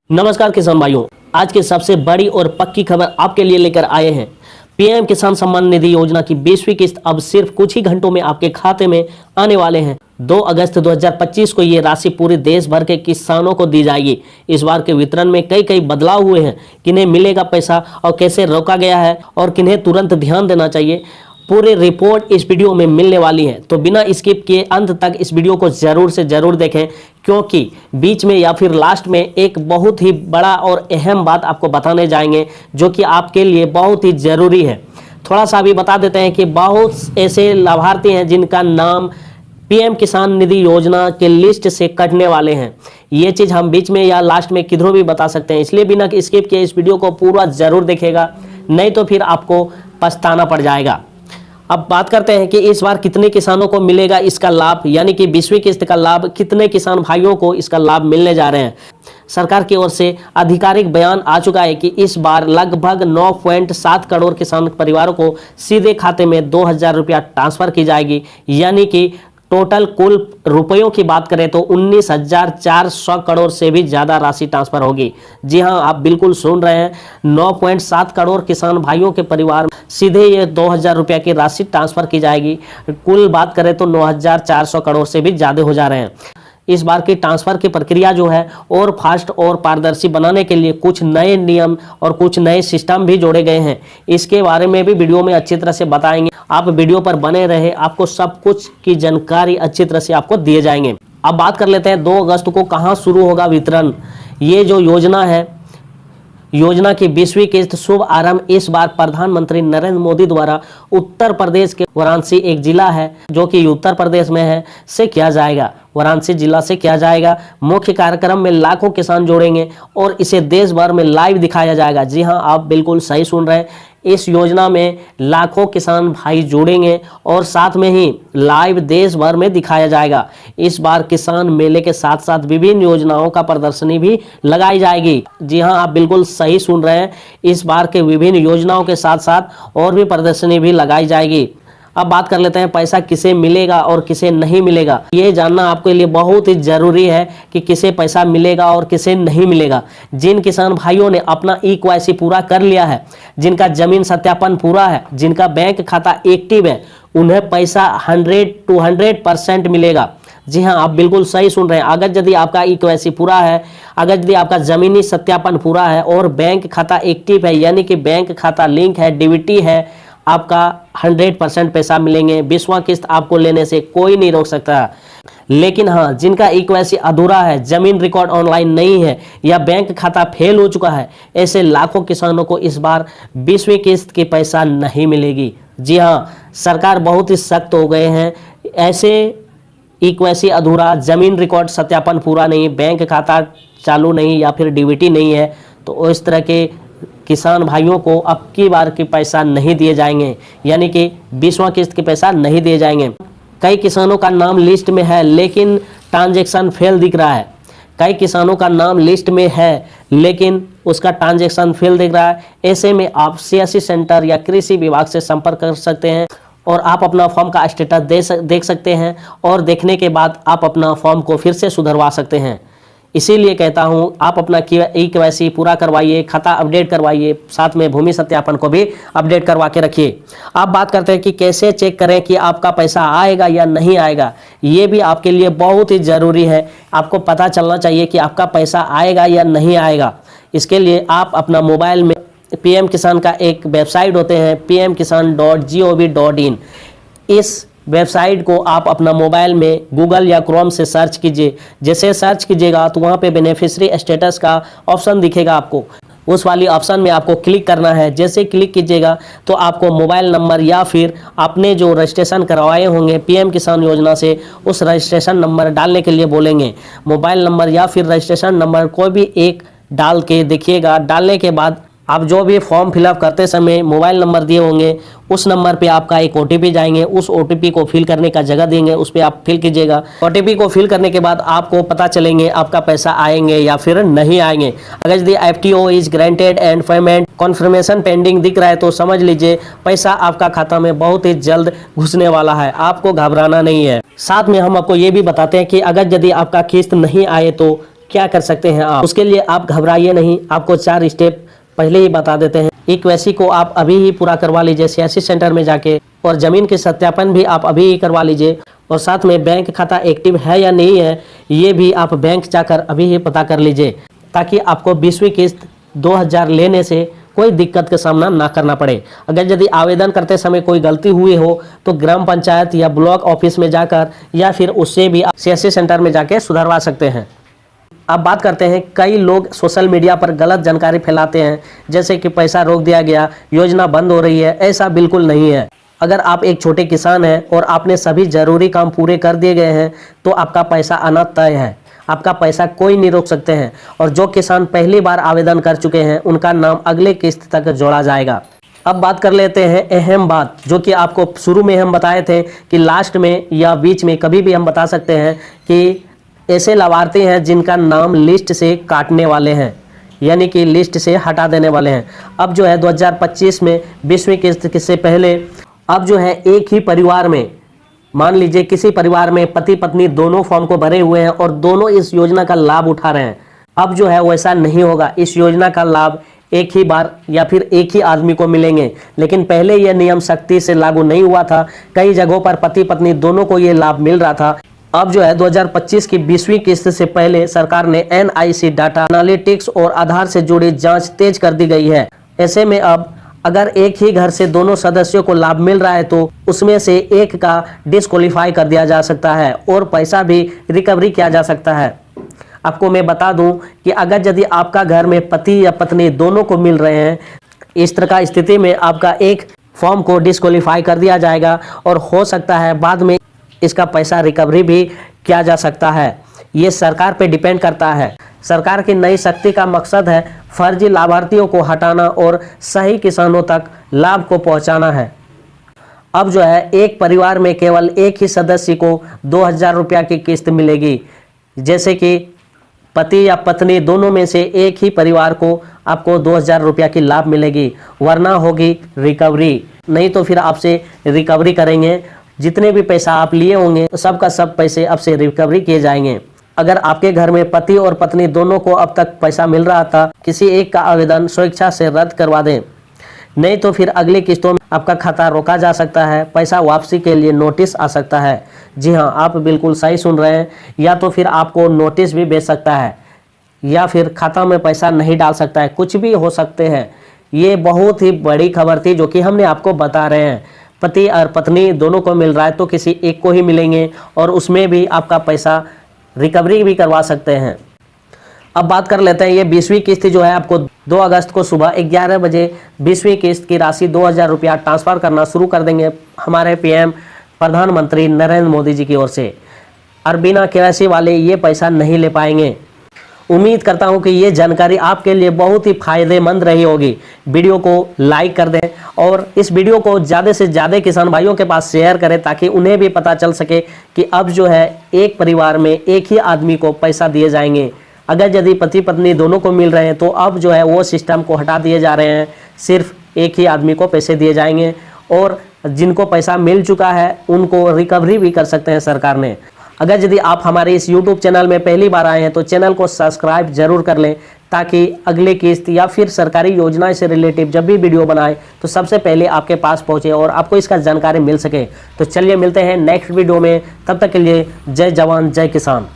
नमस्कार किसान भाइयों, आज की सबसे बड़ी और पक्की खबर आपके लिए लेकर आए हैं। पीएम किसान सम्मान निधि योजना की 20वीं किस्त अब सिर्फ कुछ ही घंटों में आपके खाते में आने वाले हैं। 2 अगस्त 2025 को ये राशि पूरे देश भर के किसानों को दी जाएगी। इस बार के वितरण में कई बदलाव हुए हैं। किन्हें मिलेगा पैसा और कैसे रोका गया है और किन्हें तुरंत ध्यान देना चाहिए, पूरी रिपोर्ट इस वीडियो में मिलने वाली है। तो बिना स्किप किए अंत तक इस वीडियो को जरूर से जरूर देखें, क्योंकि बीच में या फिर लास्ट में एक बहुत ही बड़ा और अहम बात आपको बताने जाएंगे जो कि आपके लिए बहुत ही जरूरी है। थोड़ा सा अभी बता देते हैं कि बहुत ऐसे लाभार्थी हैं जिनका नाम पीएम किसान निधि योजना के लिस्ट से कटने वाले हैं। ये चीज़ हम बीच में या लास्ट में किधरों भी बता सकते हैं, इसलिए बिना स्किप किए इस वीडियो को पूरा जरूर देखेगा, नहीं तो फिर आपको पछताना पड़ जाएगा। अब बात करते हैं कि इस बार कितने किसानों को मिलेगा इसका लाभ, यानी कि 20वीं किस्त का लाभ कितने किसान भाइयों को इसका लाभ मिलने जा रहे हैं। सरकार की ओर से आधिकारिक बयान आ चुका है कि इस बार लगभग 9.7 करोड़ किसान परिवारों को सीधे खाते में 2,000 रुपया ट्रांसफर की जाएगी, यानी कि टोटल कुल रुपयों की बात करें तो 19,400 करोड़ से भी ज़्यादा राशि ट्रांसफर होगी। जी हां, आप बिल्कुल सुन रहे हैं, 9.7 करोड़ किसान भाइयों के परिवार में सीधे ये 2,000 रुपया की राशि ट्रांसफर की जाएगी। कुल बात करें तो 9,400 करोड़ से भी ज़्यादा हो जा रहे हैं। इस बार की ट्रांसफर की प्रक्रिया जो है और फास्ट और पारदर्शी बनाने के लिए कुछ नए नियम और कुछ नए सिस्टम भी जोड़े गए हैं। इसके बारे में भी वीडियो में अच्छी तरह से बताएंगे। आप वीडियो पर बने रहे, आपको सब कुछ की जानकारी अच्छी तरह से आपको दिए जाएंगे। अब बात कर लेते हैं 2 अगस्त को कहां शुरू होगा वितरण। ये जो योजना है, योजना की 20वीं किस्त शुभ आरंभ इस बार प्रधानमंत्री नरेंद्र मोदी द्वारा उत्तर प्रदेश के वाराणसी एक जिला है जो कि उत्तर प्रदेश में है से किया जाएगा। वाराणसी जिला से किया जाएगा। मुख्य कार्यक्रम में लाखों किसान जोड़ेंगे और इसे देश भर में लाइव दिखाया जाएगा। जी हां, आप बिल्कुल सही सुन रहे हैं, इस योजना में लाखों किसान भाई जुड़ेंगे और साथ में ही लाइव देश भर में दिखाया जाएगा। इस बार किसान मेले के साथ साथ विभिन्न योजनाओं का प्रदर्शनी भी लगाई जाएगी। जी हां, आप बिल्कुल सही सुन रहे हैं, इस बार के विभिन्न योजनाओं के साथ साथ और भी प्रदर्शनी भी लगाई जाएगी। अब बात कर लेते हैं पैसा किसे मिलेगा और किसे नहीं मिलेगा। ये जानना आपके लिए बहुत ही जरूरी है कि किसे पैसा मिलेगा और किसे नहीं मिलेगा। जिन किसान भाइयों ने अपना ई-केवाईसी पूरा कर लिया है, जिनका जमीन सत्यापन पूरा है, जिनका बैंक खाता एक्टिव है, उन्हें पैसा 100% मिलेगा। जी हाँ, आप बिल्कुल सही सुन रहे हैं। अगर यदि आपका ई-केवाईसी पूरा है, अगर यदि आपका जमीनी सत्यापन पूरा है और बैंक खाता एक्टिव है, यानी कि बैंक खाता लिंक है, डीबीटी है, आपका 100% पैसा मिलेंगे। 20वां किस्त आपको लेने से कोई नहीं रोक सकता। लेकिन हाँ, जिनका ई-केवाईसी अधूरा है, जमीन रिकॉर्ड ऑनलाइन नहीं है या बैंक खाता फेल हो चुका है, ऐसे लाखों किसानों को इस बार 20वीं किस्त की पैसा नहीं मिलेगी। जी हाँ, सरकार बहुत ही सख्त हो गए हैं। ऐसे ई-केवाईसी अधूरा, जमीन रिकॉर्ड सत्यापन पूरा नहीं, बैंक खाता चालू नहीं या फिर डीबीटी नहीं है, तो इस तरह के किसान भाइयों को अब की बार के पैसा नहीं दिए जाएंगे, यानी कि 20वां किस्त के पैसा नहीं दिए जाएंगे। कई किसानों का नाम लिस्ट में है लेकिन ट्रांजैक्शन फेल दिख रहा है। कई किसानों का नाम लिस्ट में है लेकिन उसका ट्रांजैक्शन फेल दिख रहा है। ऐसे में आप सीएससी सेंटर या कृषि विभाग से संपर्क कर सकते हैं और आप अपना फॉर्म का स्टेटस देख सकते हैं और देखने के बाद आप अपना फॉर्म को फिर से सुधरवा सकते हैं। इसीलिए कहता हूं, आप अपना ई-केवाईसी पूरा करवाइए, खाता अपडेट करवाइए, साथ में भूमि सत्यापन को भी अपडेट करवा के रखिए। अब बात करते हैं कि कैसे चेक करें कि आपका पैसा आएगा या नहीं आएगा। ये भी आपके लिए बहुत ही ज़रूरी है। आपको पता चलना चाहिए कि आपका पैसा आएगा या नहीं आएगा। इसके लिए आप अपना मोबाइल में पीएम किसान का एक वेबसाइट होते हैं, pmkisan.gov.in, इस वेबसाइट को आप अपना मोबाइल में गूगल या क्रोम से सर्च कीजिए। जैसे सर्च कीजिएगा तो वहाँ पे बेनिफिशियरी स्टेटस का ऑप्शन दिखेगा आपको। उस वाली ऑप्शन में आपको क्लिक करना है। जैसे क्लिक कीजिएगा तो आपको मोबाइल नंबर या फिर आपने जो रजिस्ट्रेशन करवाए होंगे पीएम किसान योजना से, उस रजिस्ट्रेशन नंबर डालने के लिए बोलेंगे। मोबाइल नंबर या फिर रजिस्ट्रेशन नंबर कोई भी एक डाल के देखिएगा। डालने के बाद आप जो भी फॉर्म फिलअप करते समय मोबाइल नंबर दिए होंगे, उस नंबर पे आपका एक ओटीपी जाएंगे। उस ओटीपी को फिल करने का जगह देंगे, उस पर आप फिल कीजिएगा। ओटीपी को फिल करने के बाद आपको पता चलेंगे आपका पैसा आएंगे या फिर नहीं आएंगे। अगर यदि FTO is granted and payment conformation pending दिख रहा है तो समझ लीजिए पैसा आपका खाता में बहुत ही जल्द घुसने वाला है। आपको घबराना नहीं है। साथ में हम आपको ये भी बताते हैं कि अगर यदि आपका किस्त नहीं आए तो क्या कर सकते हैं आप, उसके लिए आप घबराइए नहीं। आपको 4 स्टेप पहले ही बता देते हैं। KYC को आप अभी ही पूरा करवा लीजिए CSC सेंटर में जाके, और ज़मीन के सत्यापन भी आप अभी ही करवा लीजिए, और साथ में बैंक खाता एक्टिव है या नहीं है ये भी आप बैंक जाकर अभी ही पता कर लीजिए, ताकि आपको 20वीं किस्त 2000 लेने से कोई दिक्कत का सामना ना करना पड़े। अगर यदि आवेदन करते समय कोई गलती हुई हो तो ग्राम पंचायत या ब्लॉक ऑफिस में जाकर या फिर उससे भी CSC सेंटर में जाके सुधरवा सकते हैं। अब बात करते हैं, कई लोग सोशल मीडिया पर गलत जानकारी फैलाते हैं, जैसे कि पैसा रोक दिया गया, योजना बंद हो रही है। ऐसा बिल्कुल नहीं है। अगर आप एक छोटे किसान हैं और आपने सभी जरूरी काम पूरे कर दिए गए हैं तो आपका पैसा आना तय है। आपका पैसा कोई नहीं रोक सकते हैं। और जो किसान पहली बार आवेदन कर चुके हैं उनका नाम अगले किस्त तक जोड़ा जाएगा। अब बात कर लेते हैं अहम बात, जो कि आपको शुरू में हम बताए थे कि लास्ट में या बीच में कभी भी हम बता सकते हैं कि ऐसे लाभार्थी हैं जिनका नाम लिस्ट से काटने वाले हैं, यानी कि लिस्ट से हटा देने वाले हैं। अब जो है 2025 में 20वीं किस्त से पहले अब जो है एक ही परिवार में, मान लीजिए किसी परिवार में पति पत्नी दोनों फॉर्म को भरे हुए हैं और दोनों इस योजना का लाभ उठा रहे हैं। अब जो है वैसा नहीं होगा। इस योजना का लाभ एक ही बार या फिर एक ही आदमी को मिलेंगे। लेकिन पहले यह नियम सख्ती से लागू नहीं हुआ था। कई जगहों पर पति पत्नी दोनों को ये लाभ मिल रहा था। अब जो है 2025 की 20वीं किस्त से पहले सरकार ने NIC डाटा एनालिटिक्स और आधार से जुड़ी जांच तेज कर दी गई है। ऐसे में अब अगर एक ही घर से दोनों सदस्यों को लाभ मिल रहा है तो उसमें से एक का डिस्क्वालीफाई कर दिया जा सकता है और पैसा भी रिकवरी किया जा सकता है। आपको मैं बता दूं कि अगर यदि आपका घर में पति या पत्नी दोनों को मिल रहे हैं, इस तरह का स्थिति में आपका एक फॉर्म को डिस्क्वालीफाई कर दिया जाएगा और हो सकता है बाद में इसका पैसा रिकवरी भी किया जा सकता है। ये सरकार पे डिपेंड करता है। सरकार की नई सख्ती का मकसद है फर्जी लाभार्थियों को हटाना और सही किसानों तक लाभ को पहुंचाना है। अब जो है एक परिवार में केवल एक ही सदस्य को 2000 रुपया की किस्त मिलेगी। जैसे कि पति या पत्नी दोनों में से एक ही परिवार को आपको 2000 रुपया की लाभ मिलेगी, वरना होगी रिकवरी। नहीं तो फिर आपसे रिकवरी करेंगे। जितने भी पैसा आप लिए होंगे सब का सब पैसे आपसे रिकवरी किए जाएंगे। अगर आपके घर में पति और पत्नी दोनों को अब तक पैसा मिल रहा था, किसी एक का आवेदन स्वेच्छा से रद्द करवा दें, नहीं तो फिर अगली किस्तों में आपका खाता रोका जा सकता है। पैसा वापसी के लिए नोटिस आ सकता है। जी हाँ, आप बिल्कुल सही सुन रहे हैं। या तो फिर आपको नोटिस भी भेज सकता है या फिर खाता में पैसा नहीं डाल सकता है, कुछ भी हो सकते हैं। ये बहुत ही बड़ी खबर थी जो कि हमने आपको बता रहे हैं। पति और पत्नी दोनों को मिल रहा है तो किसी एक को ही मिलेंगे और उसमें भी आपका पैसा रिकवरी भी करवा सकते हैं। अब बात कर लेते हैं, ये 20वीं किस्त जो है आपको 2 अगस्त को सुबह 11 बजे 20वीं किस्त की राशि 2000 रुपया ट्रांसफ़र करना शुरू कर देंगे हमारे PM प्रधानमंत्री नरेंद्र मोदी जी की ओर से। और बिना KYC वाले ये पैसा नहीं ले पाएंगे। उम्मीद करता हूं कि ये जानकारी आपके लिए बहुत ही फायदेमंद रही होगी। वीडियो को लाइक कर दें और इस वीडियो को ज़्यादा से ज़्यादा किसान भाइयों के पास शेयर करें, ताकि उन्हें भी पता चल सके कि अब जो है एक परिवार में एक ही आदमी को पैसा दिए जाएंगे। अगर यदि पति पत्नी दोनों को मिल रहे हैं तो अब जो है वो सिस्टम को हटा दिए जा रहे हैं, सिर्फ एक ही आदमी को पैसे दिए जाएंगे। और जिनको पैसा मिल चुका है उनको रिकवरी भी कर सकते हैं सरकार ने। अगर यदि आप हमारे इस YouTube चैनल में पहली बार आए हैं तो चैनल को सब्सक्राइब जरूर कर लें, ताकि अगले किस्त या फिर सरकारी योजना से रिलेटिव जब भी वीडियो बनाए तो सबसे पहले आपके पास पहुंचे और आपको इसका जानकारी मिल सके। तो चलिए मिलते हैं नेक्स्ट वीडियो में, तब तक के लिए जय जवान जय किसान।